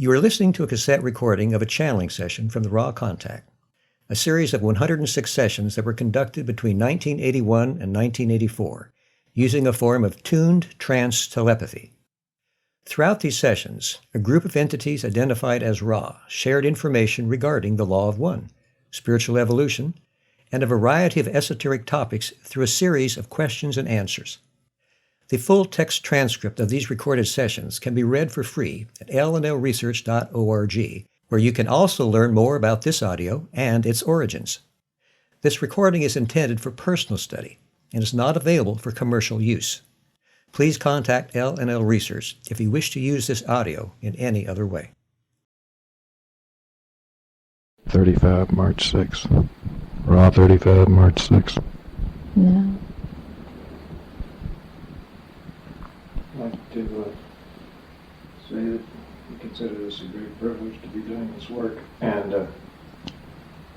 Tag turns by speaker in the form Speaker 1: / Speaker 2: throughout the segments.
Speaker 1: You are listening to a cassette recording of a channeling session from the Raw Contact, a series of 106 sessions that were conducted between 1981 and 1984, using a form of tuned trance telepathy. Throughout these sessions, a group of entities identified as Ra shared information regarding the Law of One, spiritual evolution, and a variety of esoteric topics through a series of questions and answers. The full text transcript of these recorded sessions can be read for free at lnlresearch.org, where you can also learn more about this audio and its origins. This recording is intended for personal study and is not available for commercial use. Please contact LNL Research if you wish to use this audio in any other way.
Speaker 2: 35 March 6. Raw 35 March 6.
Speaker 3: No.
Speaker 4: I'd like to say that we consider this a great privilege to be doing this work, and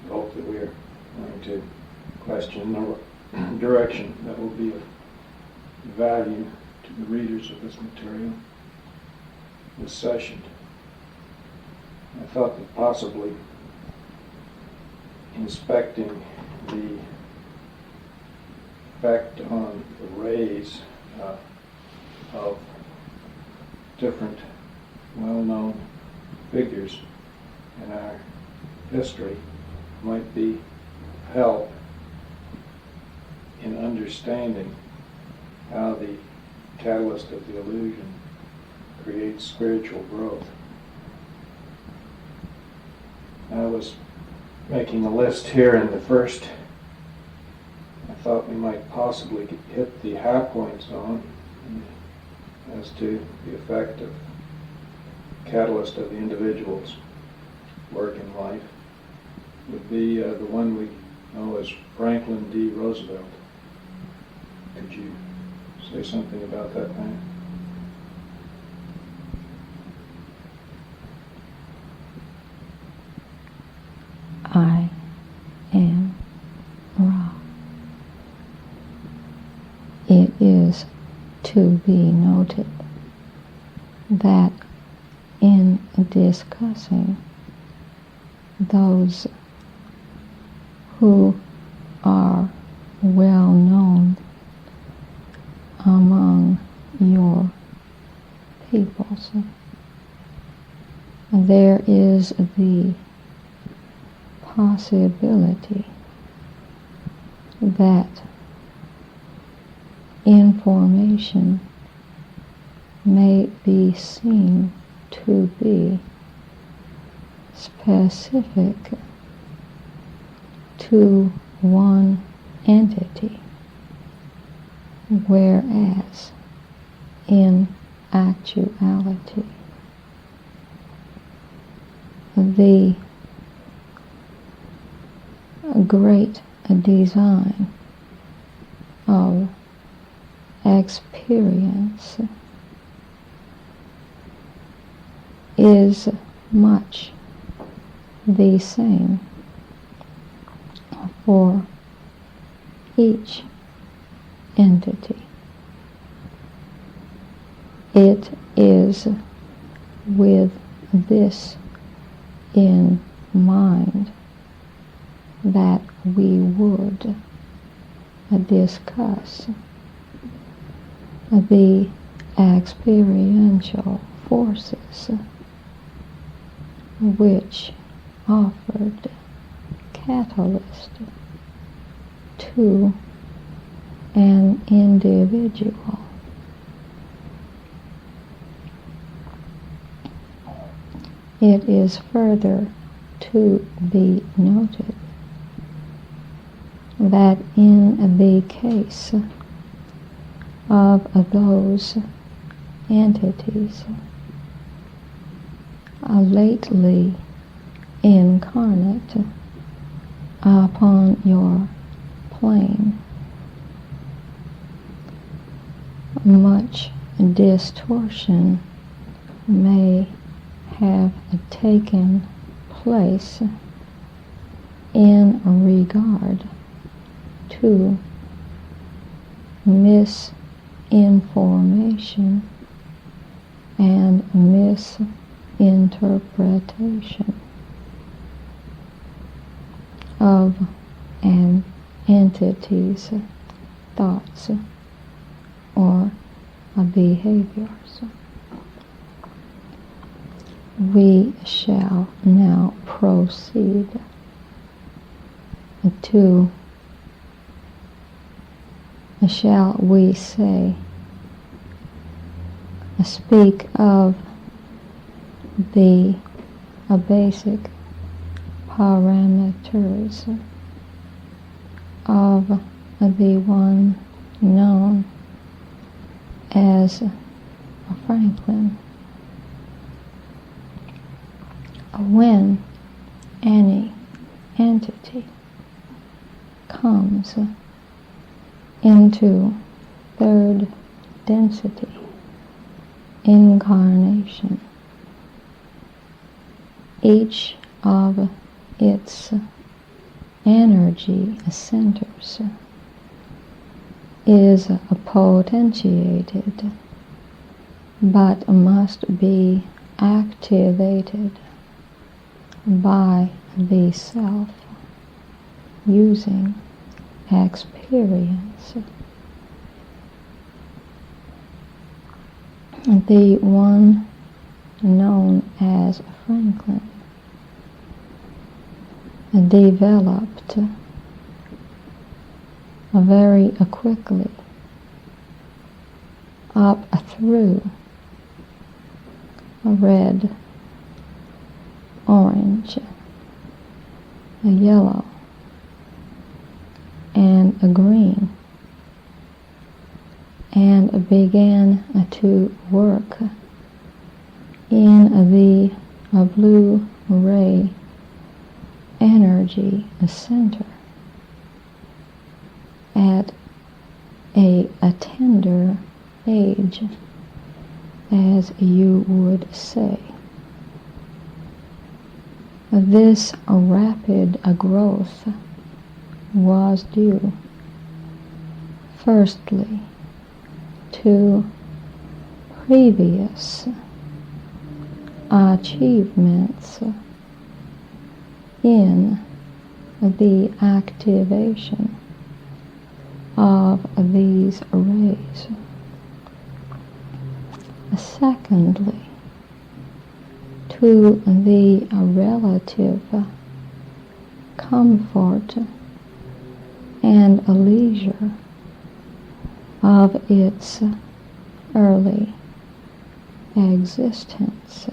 Speaker 4: hope that we are going to question the direction that will be of value to the readers of this material, this session. I thought that possibly inspecting the effect on the rays of different well-known figures in our history might be help in understanding how the catalyst of the illusion creates spiritual growth. I was making a list here, and the first I thought we might possibly hit the high points on as to the effect of catalyst of the individual's work in life would be the one we know as Franklin D. Roosevelt. Could you say something about that man?
Speaker 3: I am Ra. It is to be noted that in discussing those who are well known among your peoples, there is the possibility that information may be seen to be specific to one entity, whereas in actuality the great design of experience is much the same for each entity. It is with this in mind that we would discuss the experiential forces which offered catalyst to an individual. It is further to be noted that in the case of those entities lately incarnate upon your plane, much distortion may have taken place in regard to misinformation and interpretation of an entity's thoughts or behaviors. We shall now proceed to, shall we say, speak of the basic parameters of the one known as Franklin. When any entity comes into third density incarnation, each of its energy centers is potentiated, but must be activated by the self using experience. The one known as Franklin developed very quickly up through a red, orange, a yellow, and a green, and began to work in the blue ray energy center at a tender age, as you would say. This rapid growth was due, firstly, to previous achievements in the activation of these rays. Secondly, to the relative comfort and leisure of its early existence.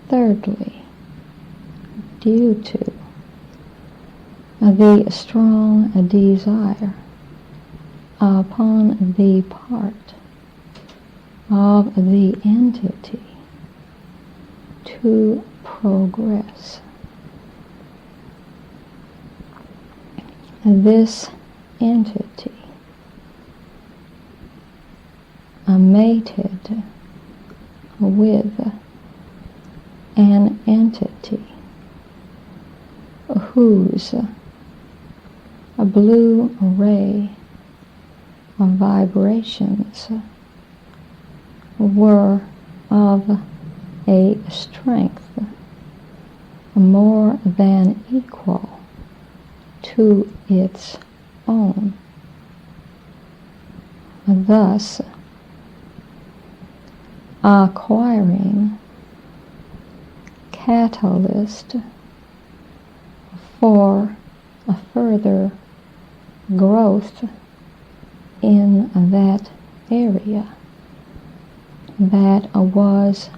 Speaker 3: Thirdly, due to the strong desire upon the part of the entity to progress. This entity mated with an entity whose blue ray vibrations were of a strength more than equal to its own. Thus, acquiring catalyst for a further growth in that area that was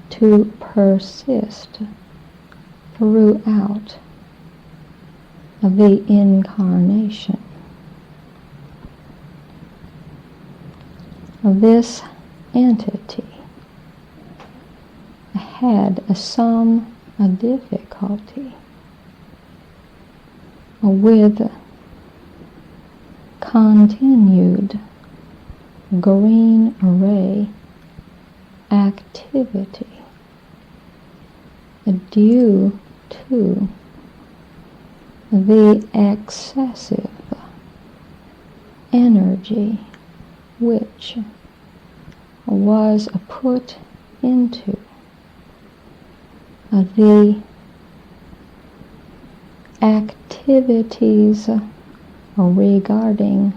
Speaker 3: to persist throughout the incarnation. This entity had some difficulty with continued green ray activity due to the excessive energy which was put into the activities regarding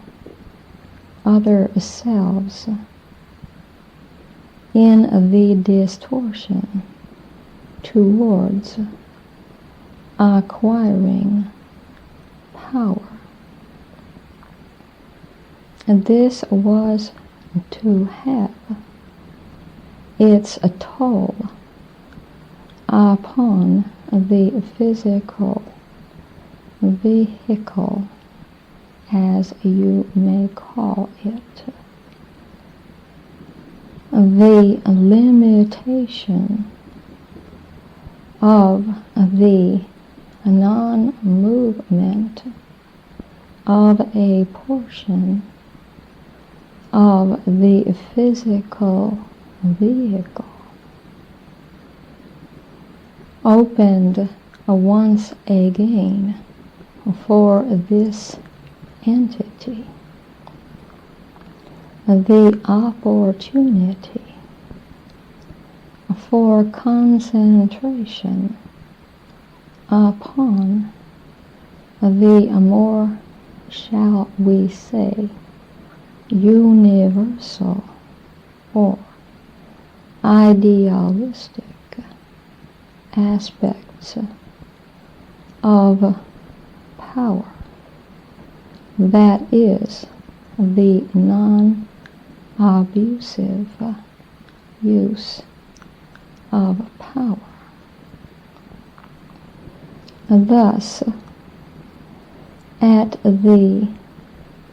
Speaker 3: other selves in the distortion towards acquiring power. And this was to have its toll upon the physical vehicle, as you may call it. The limitation of the non-movement of a portion of the physical vehicle opened once again for this entity the opportunity for concentration upon the more, shall we say, universal or idealistic aspects of power, that is, the non-abusive use of power. Thus, at the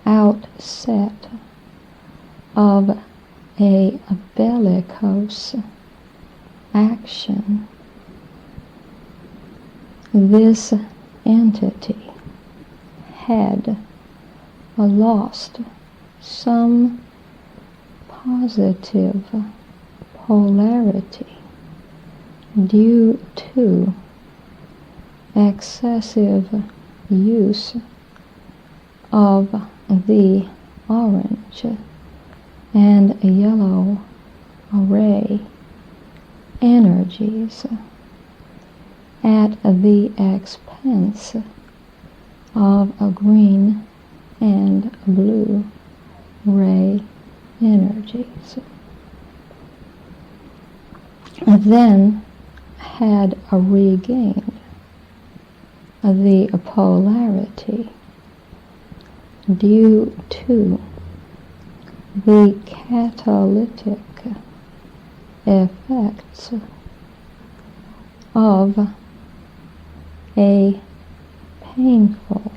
Speaker 3: outset of a bellicose action, this entity had lost some positive polarity due to excessive use of the orange and yellow ray energies at the expense of a green and blue ray energies. Then had regained the polarity due to the catalytic effects of a painful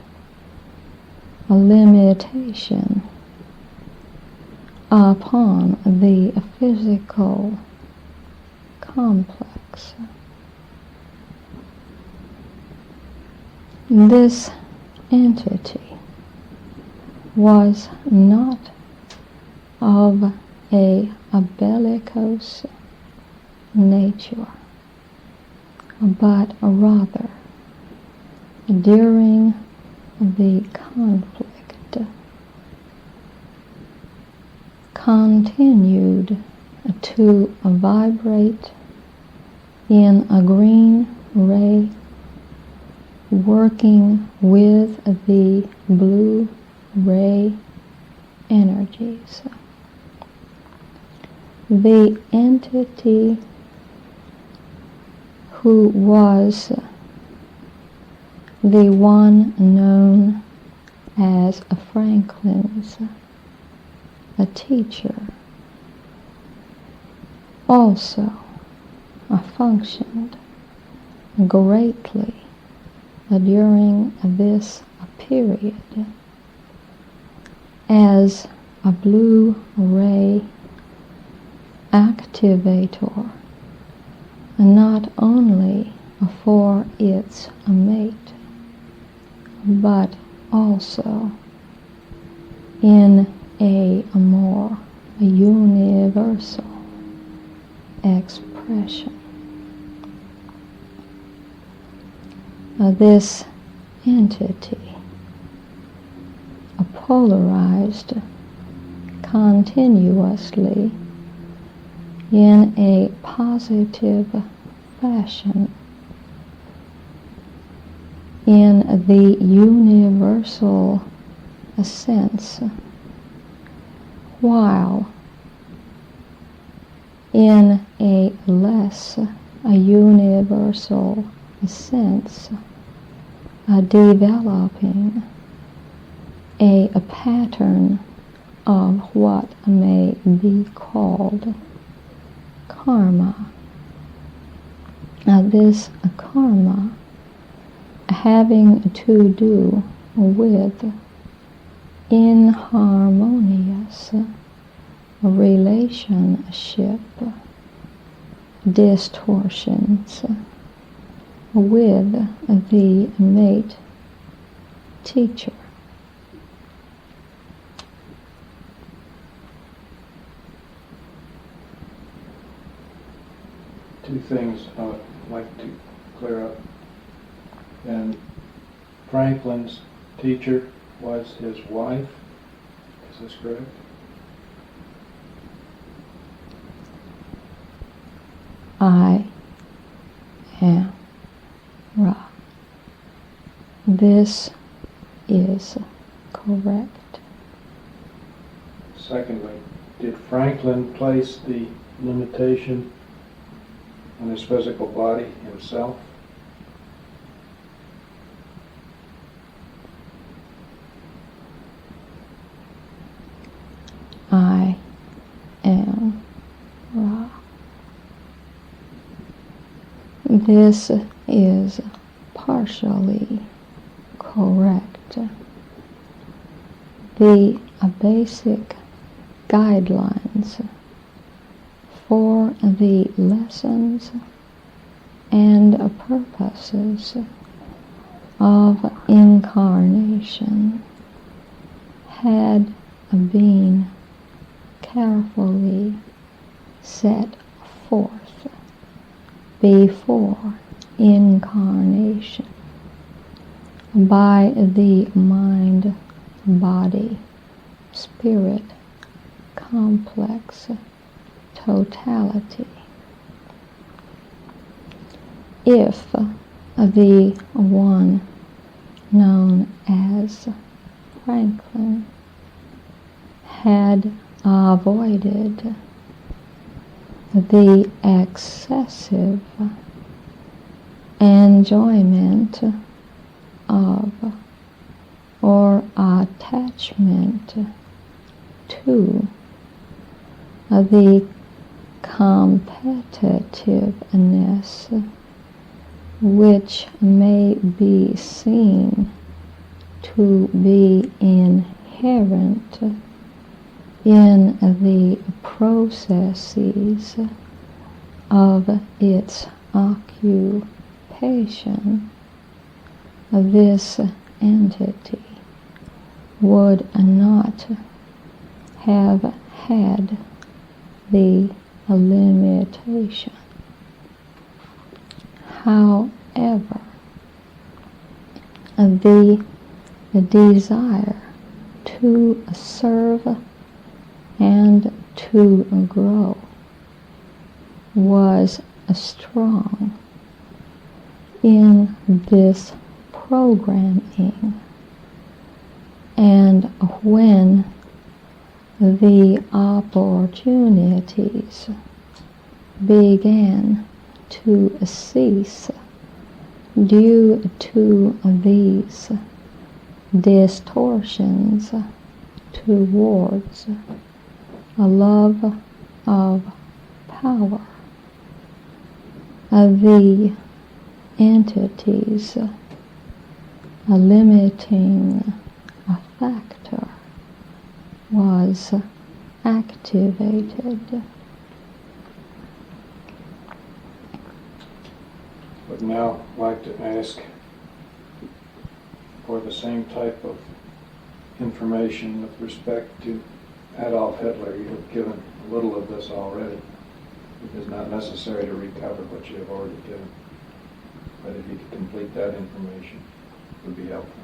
Speaker 3: limitation upon the physical complex. This entity was not of a bellicose nature, but rather during the conflict continued to vibrate in a green ray, working with the blue ray energies. The entity who was the one known as Franklin's a teacher also functioned greatly during this period as a blue ray activator, not only for its mate, but also in a more universal expression. This entity polarized continuously in a positive fashion in the universal sense, while in a less universal sense, developing a pattern of what may be called karma. This karma having to do with inharmonious relationship distortions with the mate teacher.
Speaker 4: Two things I would like to clear up. And Franklin's teacher was his wife. Is this correct?
Speaker 3: I am Ra. This is correct.
Speaker 4: Secondly, did Franklin place the limitation on his physical body himself?
Speaker 3: I am Ra. This is partially correct. The basic guidelines for the lessons and purposes of incarnation had been carefully set forth before incarnation by the mind-body-spirit complex totality. If the one known as Franklin had avoided the excessive enjoyment of or attachment to the competitiveness which may be seen to be inherent in the processes of its occupation, this entity would not have had the limitation. However, the desire to serve and to grow was strong in this programming, and when the opportunities began to cease due to these distortions towards a love of power, the entity's limiting factor was activated.
Speaker 4: Would now like to ask for the same type of information with respect to Adolf Hitler. You have given a little of this already. It is not necessary to recover what you have already given. But if you could complete that information, it would be helpful.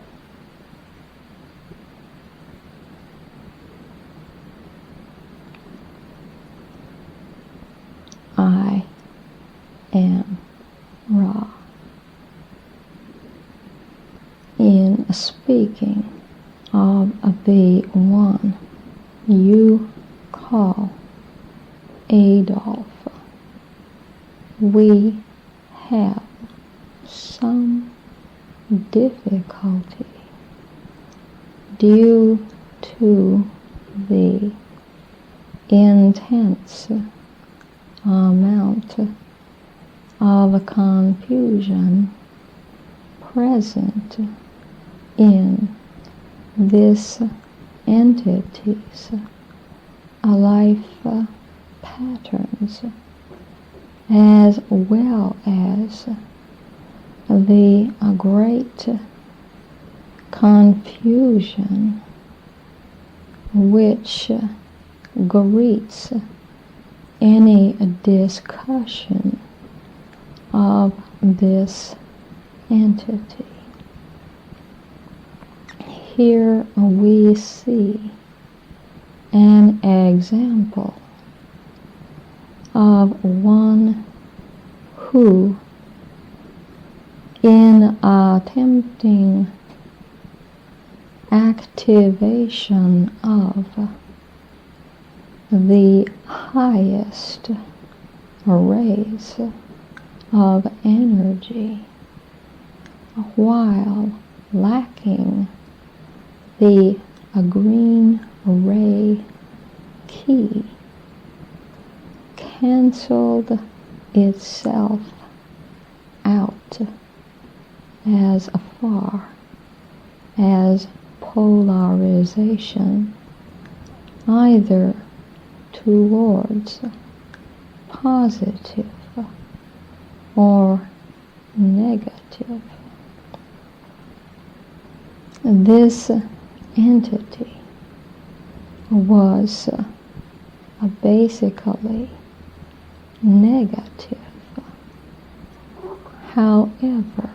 Speaker 3: Ra. In speaking of the one you call Adolf, we have some difficulty due to the intense amount of confusion present in this entity's life patterns, as well as the great confusion which greets any discussion of this entity. Here we see an example of one who, in attempting activation of the highest rays of energy, while lacking the green ray key, canceled itself out as far as polarization, either towards positive or negative. This entity was basically negative. However,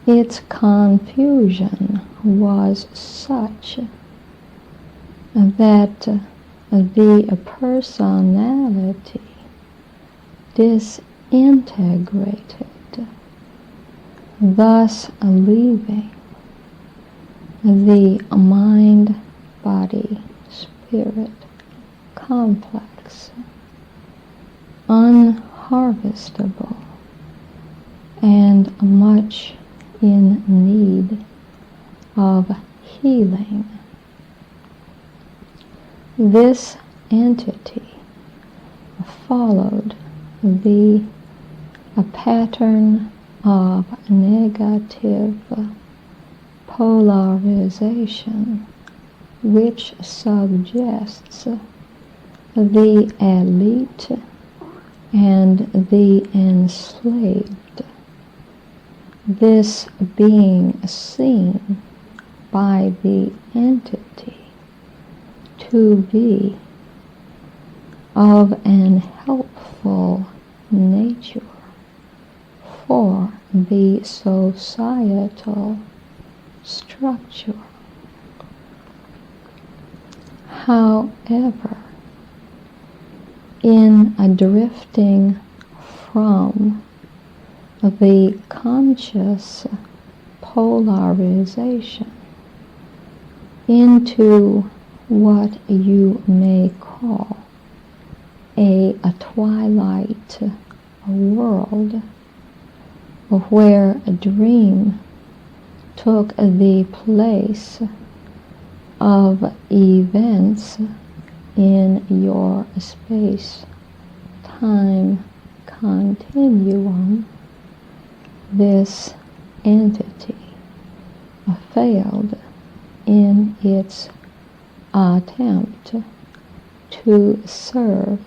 Speaker 3: its confusion was such that the personality disintegrated, thus leaving the mind-body-spirit complex unharvestable and much in need of healing. This entity followed the pattern of negative polarization, which suggests the elite and the enslaved, this being seen by the entity to be of an helpful nature for the societal structure. However, in drifting from the conscious polarization into what you may call a twilight world, where a dream took the place of events in your space-time continuum, this entity failed in its attempt to serve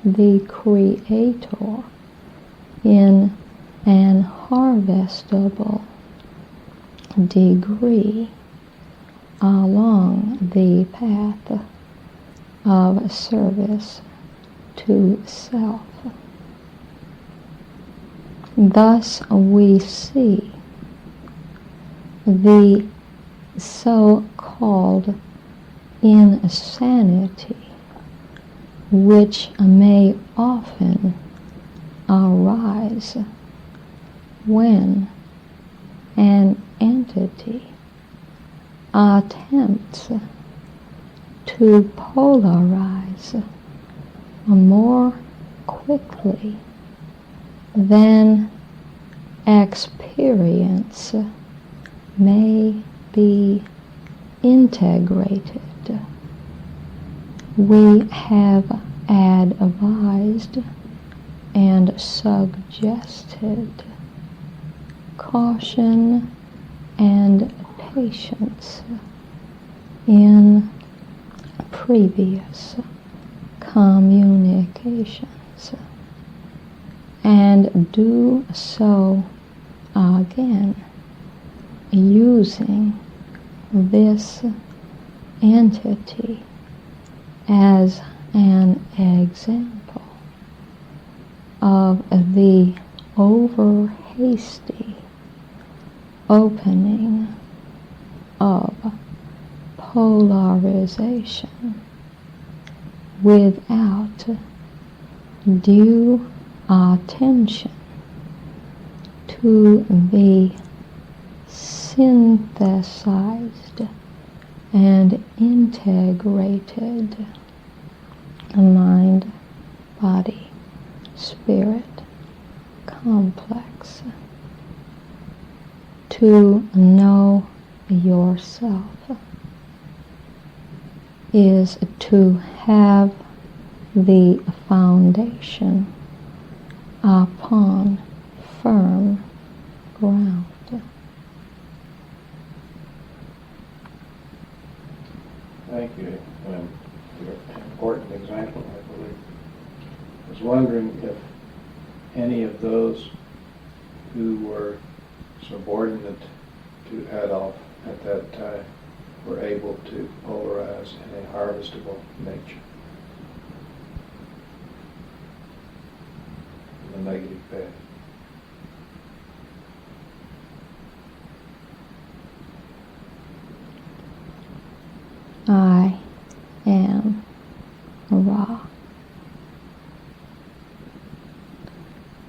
Speaker 3: the Creator in an harvestable degree along the path of service to self. Thus we see the so-called insanity, which may often arise when an entity attempts to polarize more quickly than experience may be integrated. We have advised and suggested caution and patience in previous communications, and do so again using this entity as an example of the over-hasty opening of polarization without due attention to the synthesized and integrated mind, body, spirit complex. To know yourself is to have the foundation upon firm ground.
Speaker 4: Thank you. An important example, I believe. I was wondering if any of those who were subordinate to Adolf at that time were able to polarize in a harvestable nature in the negative path.
Speaker 3: I am Ra.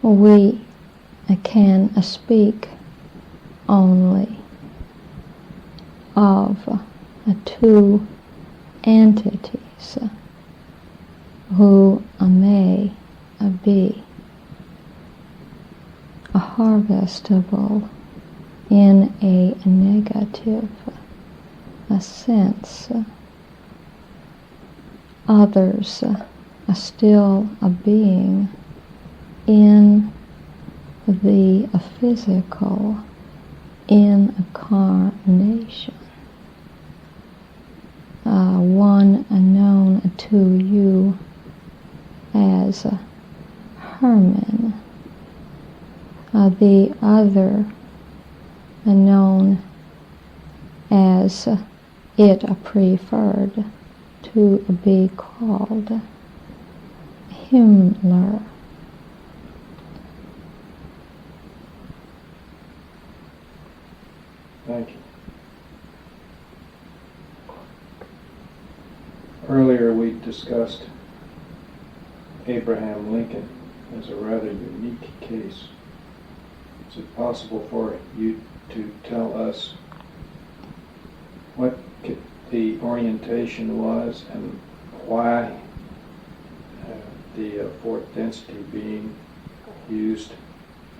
Speaker 3: We can speak only of two entities who may be harvestable in a negative sense. Others still being in the physical incarnation. One known to you as Herman, the other known as it preferred to be called Himmler.
Speaker 4: Thank you. Earlier we discussed Abraham Lincoln as a rather unique case. Is it possible for you to tell us what the orientation was and why the fourth density being used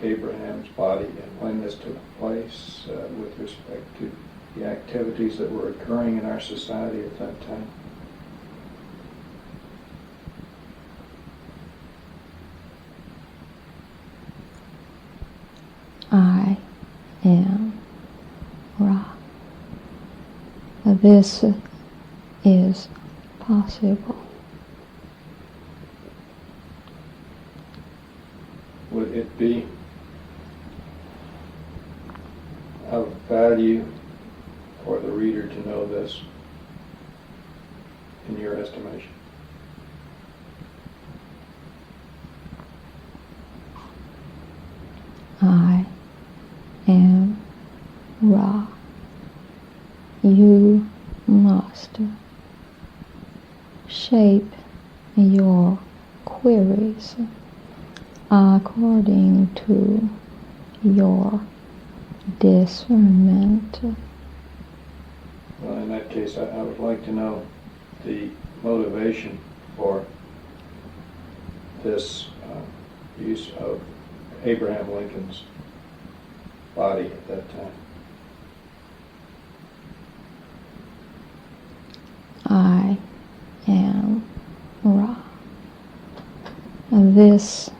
Speaker 4: Abraham's body, and when this took place with respect to the activities that were occurring in our society at that time?
Speaker 3: I am Ra. This is possible.
Speaker 4: Would it be of value for the reader to know this, in your estimation?
Speaker 3: I am Ra. You must shape your queries according to your discernment.
Speaker 4: Well, in that case, I would like to know the motivation for this use of Abraham Lincoln's body at that time.
Speaker 3: I am Ra. This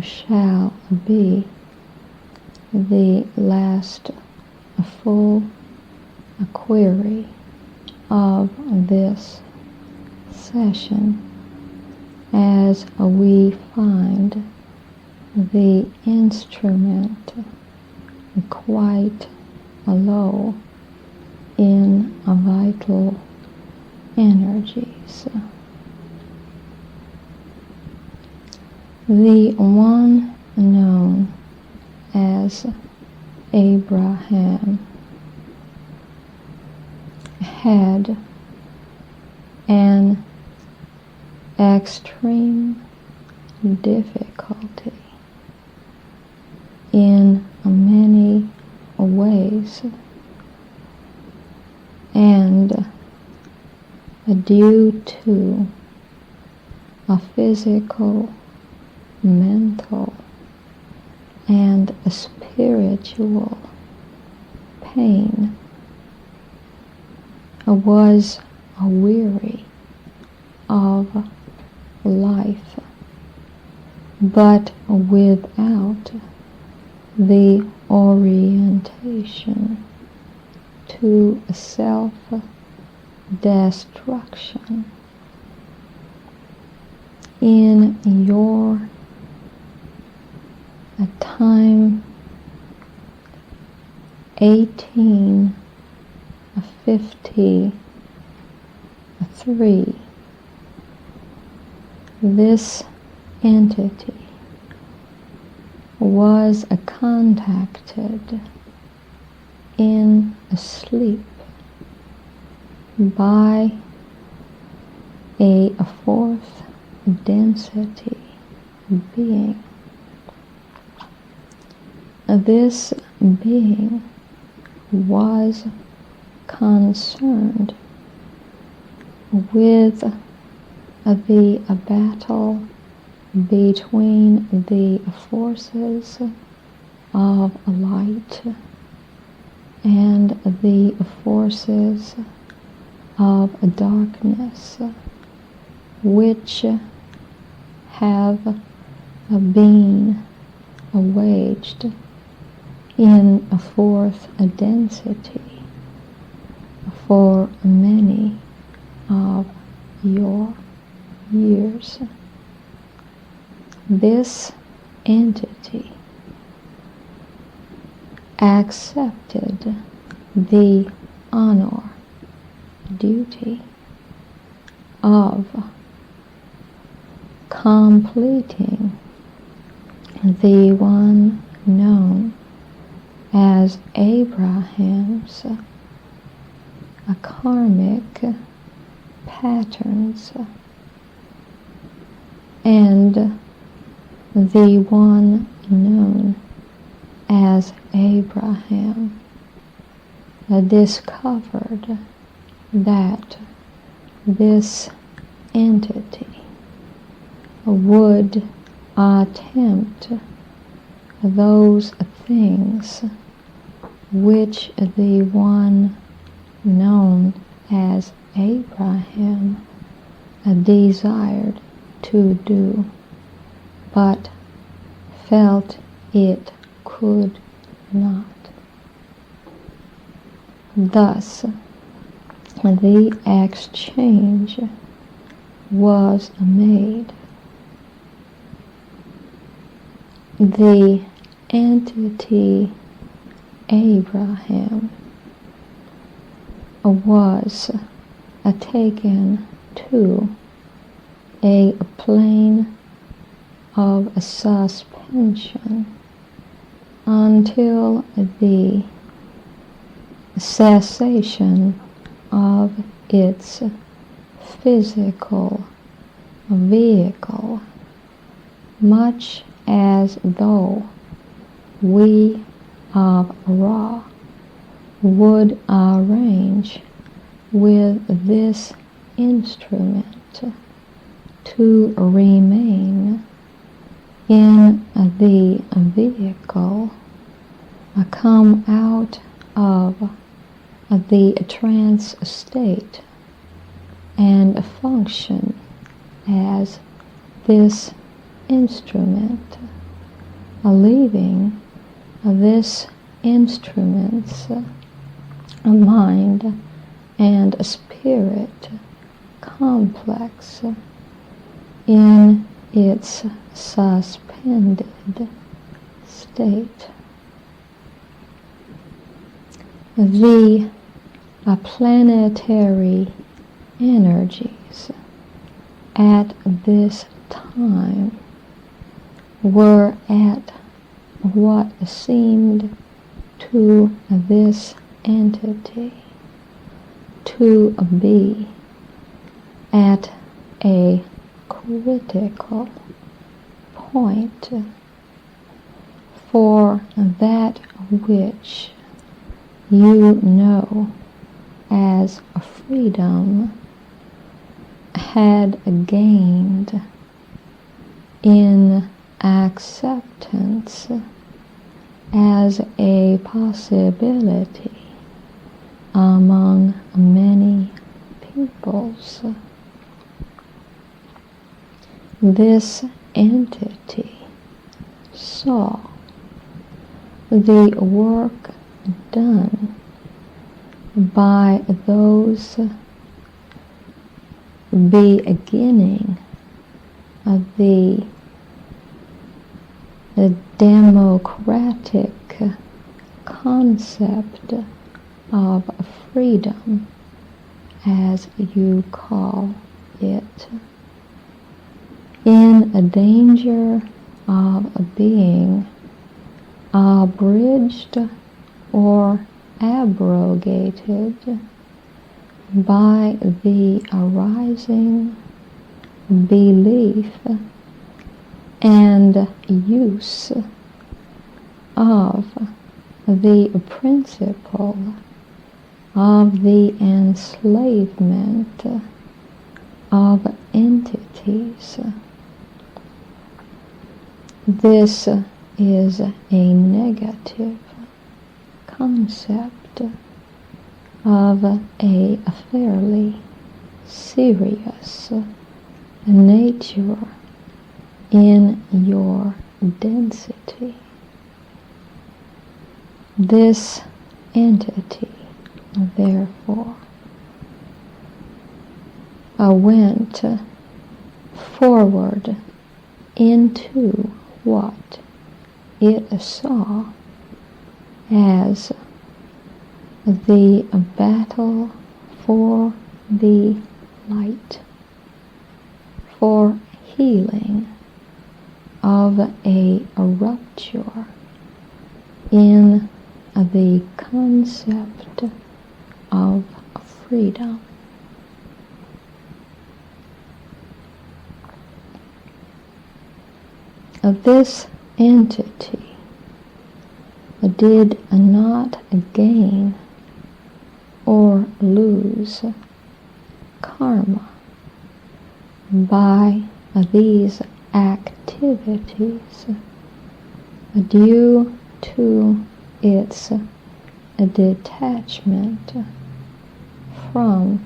Speaker 3: shall be the last full query of this session, as we find the instrument quite low in vital energies. The one known as Abraham had an extreme difficulty in many ways, and due to a physical, mental, and a spiritual pain, was weary of life, but without the orientation to self-destruction. In your time 1853, this entity was contacted in sleep by a fourth density being. This being was concerned with the battle between the forces of light and the forces of darkness, which have been waged in a fourth density for many of your years. This entity accepted the honor, duty of completing the one known as Abraham's karmic patterns, and the one known as Abraham discovered that this entity would attempt those things which the one known as Abraham desired to do, but felt it could not. Thus, the exchange was made. The entity Abraham was taken to a plane of suspension until the cessation of its physical vehicle, much as though we of Ra would arrange with this instrument to remain in the vehicle, come out of the trance state and function as this instrument, leaving this instrument's mind and spirit complex in its suspended state. The planetary energies at this time were at what seemed to this entity to be at a critical point for that which you know as freedom had gained in acceptance as a possibility among many peoples. This entity saw the work done by those beginning of the democratic concept of freedom, as you call it, in a danger of being abridged or abrogated by the arising belief and use of the principle of the enslavement of entities. This is a negative concept of a fairly serious nature in your density. This entity, therefore, went forward into what it saw as the battle for the light, for healing of a rupture in the concept of freedom. This entity did not gain or lose karma by these activities due to its detachment from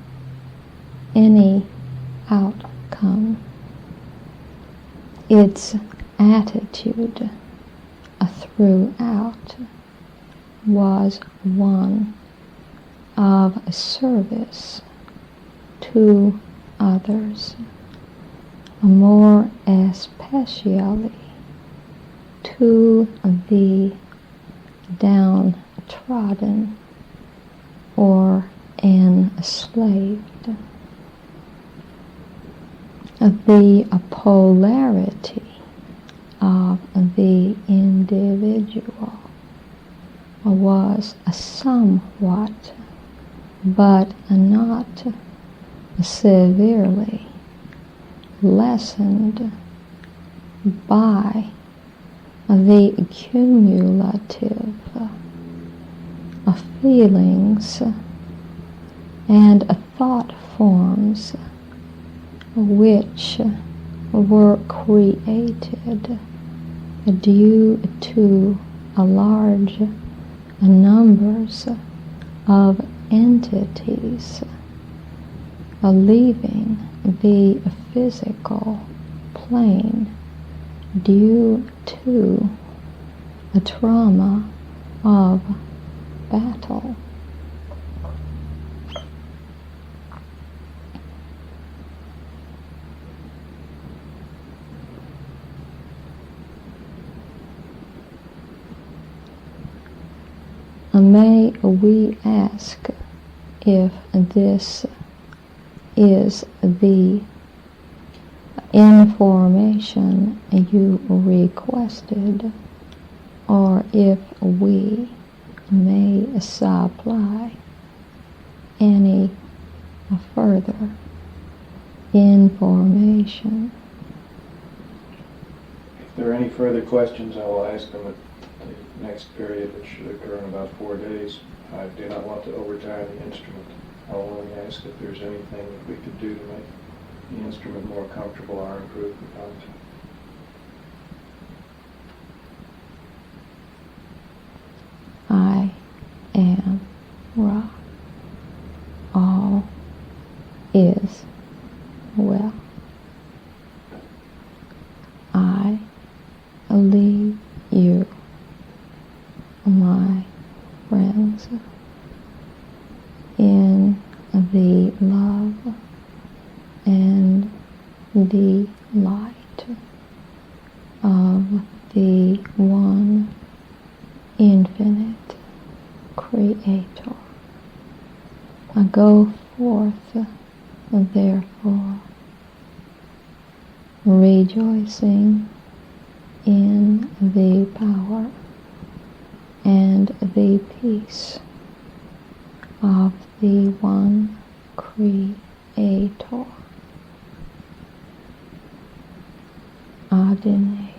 Speaker 3: any outcome. Its attitude throughout was one of service to others, more especially to the downtrodden or enslaved. The polarity of the individual was somewhat, but not severely, lessened by the cumulative feelings and thought forms which were created due to a large numbers of entities leaving the physical plane due to a trauma of battle. May we ask if this is the information you requested, or if we may supply any further information.
Speaker 4: If there are any further questions, I will ask them at the next period, which should occur in about 4 days. I do not want to overtire the instrument. I will only ask if there's anything that we could do to make the instrument more comfortable or improve the content.
Speaker 3: I am Ra. All is well. I leave you, my friends, in the love and the light of the one infinite Creator. I go forth, therefore, rejoicing in the power and the peace of the one Creator. Adonai.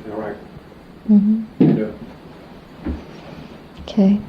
Speaker 4: All right.
Speaker 3: Mm-hmm.
Speaker 4: Yeah.
Speaker 3: Okay.